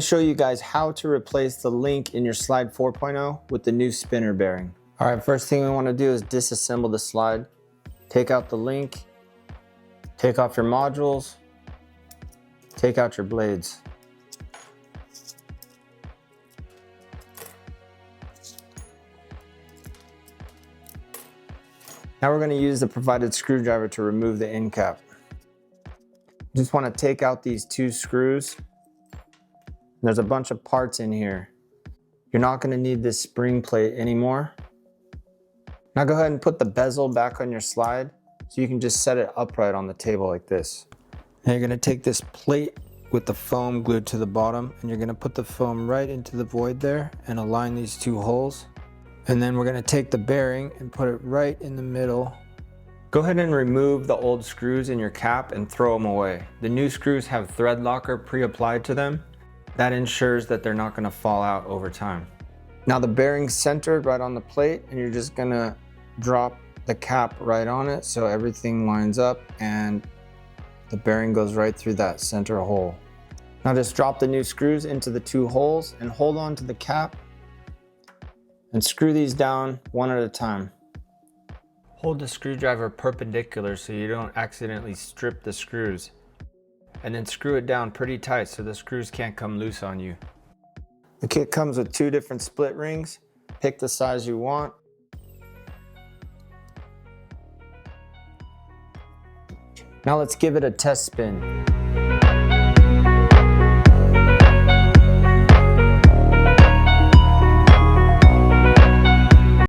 to show you guys how to replace the link in your slide 4.0 with the new spinner bearing. All right, first thing we want to do is disassemble the slide. Take out the link, take off your modules, take out your blades. Now we're going to use the provided screwdriver to remove the end cap. Just want to take out these two screws. There's a bunch of parts in here. You're not going to need this spring plate anymore. Now go ahead and put the bezel back on your slide so you can just set it upright on the table like this. Now you're going to take this plate with the foam glued to the bottom and you're going to put the foam right into the void there and align these two holes. And then we're going to take the bearing and put it right in the middle. Go ahead and remove the old screws in your cap and throw them away. The new screws have thread locker pre-applied to them. That ensures that they're not going to fall out over time. Now the bearing's centered right on the plate and you're just going to drop the cap right on it so everything lines up and the bearing goes right through that center hole. Now just drop the new screws into the two holes and hold on to the cap and screw these down one at a time. Hold the screwdriver perpendicular so you don't accidentally strip the screws. And then screw it down pretty tight so the screws can't come loose on you. The kit comes with two different split rings. Pick the size you want. Now let's give it a test spin.